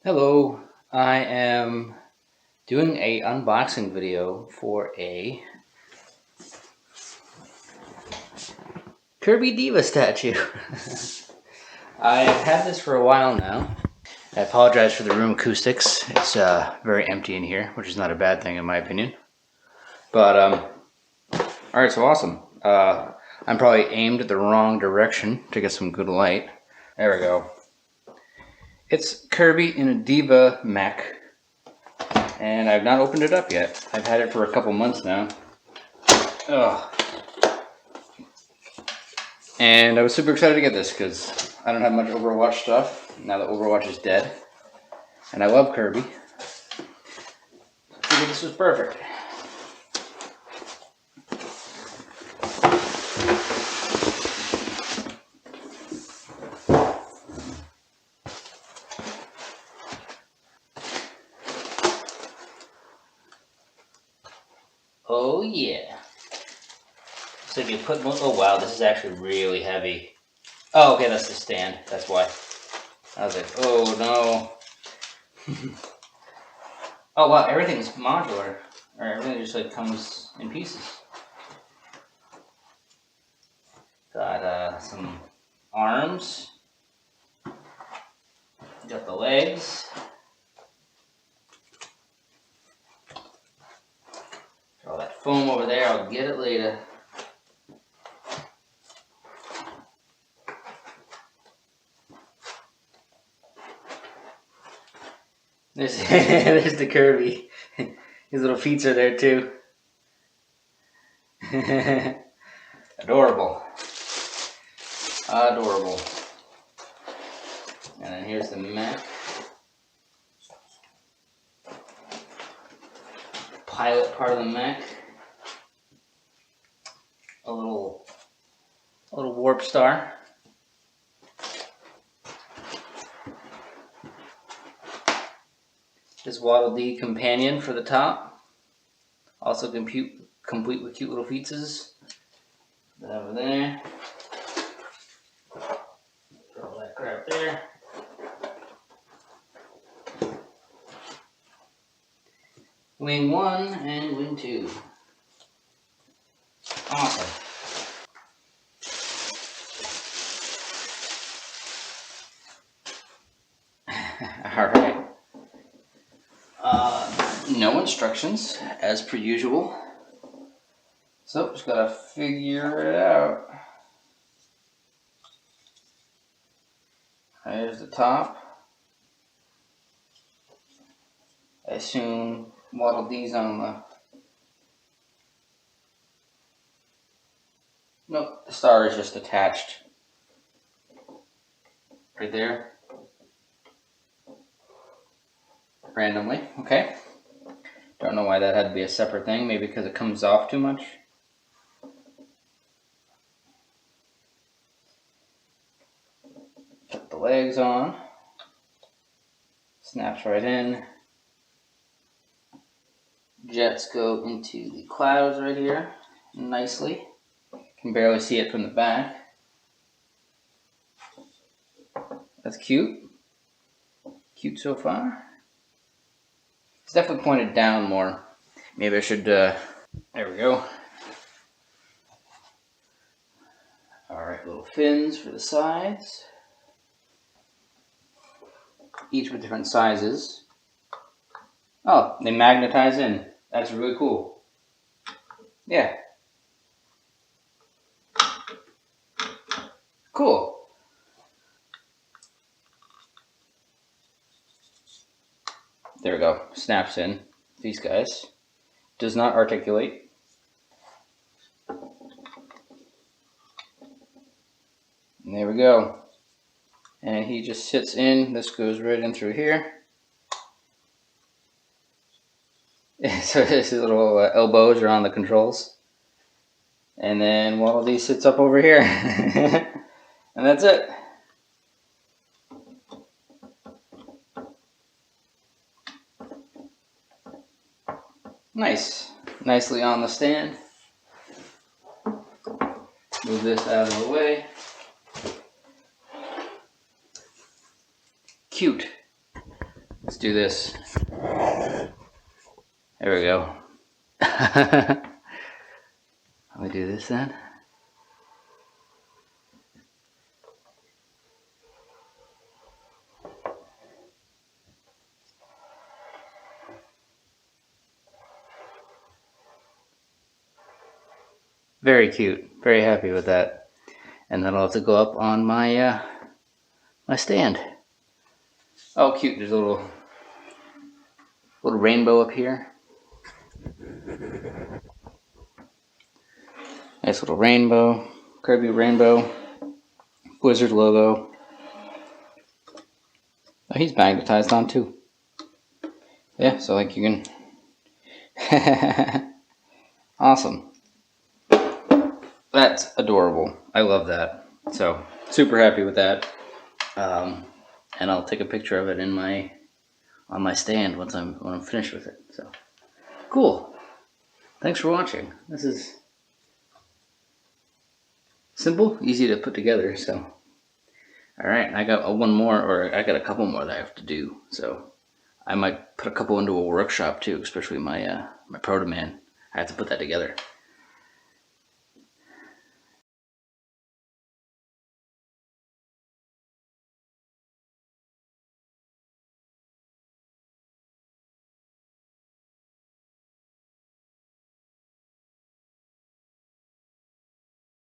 Hello, I am doing a unboxing video for a Kirby D.Va statue. I've had this for a while now. I apologize for the room acoustics. It's very empty in here, which is not a bad thing in my opinion. But, alright, so awesome. I'm probably aimed the wrong direction to get some good light. There we go. It's Kirby in a D.Va Mech. And I've not opened it up yet. I've had it for a couple months now. Ugh. And I was super excited to get this because I don't have much Overwatch stuff now that Overwatch is dead. And I love Kirby. I figured this was perfect. Oh yeah. So if you put, oh wow, this is actually really heavy. Oh, okay, that's the stand. That's why. I was like, oh no. Oh wow, everything's modular. Or everything just like comes in pieces. Got some arms. Got the legs. All that foam over there, I'll get it later. There's the Kirby. His little feet are there too. Adorable. Adorable. And then here's the mech. Pilot part of the mech. A little warp star. This Waddle D companion for the top. Also complete with cute little feetses. Over there. Throw that crap there. Wing 1 and wing 2. Awesome. Alright. No instructions, as per usual. So, just gotta figure it out. There's the top. I assume Waddle D's on the... Nope, the star is just attached. Right there. Randomly, okay. Don't know why that had to be a separate thing. Maybe because it comes off too much. Put the legs on. Snaps right in. Jets go into the clouds right here nicely. Can barely see it from the back. That's cute. Cute so far. It's definitely pointed down more. Maybe I should, there we go. Alright, little fins for the sides. Each with different sizes. Oh, they magnetize in. That's really cool. Yeah. Cool. There we go. Snaps in. These guys. Does not articulate. And there we go. And he just sits in. This goes right in through here. So his little elbows are on the controls. And then Waddle D sits up over here. And that's it. Nice. Nicely on the stand. Move this out of the way. Cute. do this. There we go. Let me do this then. Very cute. Very happy with that. And then I'll have to go up on my my stand. Oh, cute! There's a little rainbow up here. Nice little rainbow, Kirby rainbow, Blizzard logo. Oh, he's magnetized on too. Yeah, so like you can. Awesome. That's adorable. I love that. So super happy with that. And I'll take a picture of it in on my stand when I'm finished with it. So cool. Thanks for watching. This is simple, easy to put together. So all right, I got one more, or I got a couple more that I have to do. So I might put a couple into a workshop too, especially my my Proto Man. I have to put that together.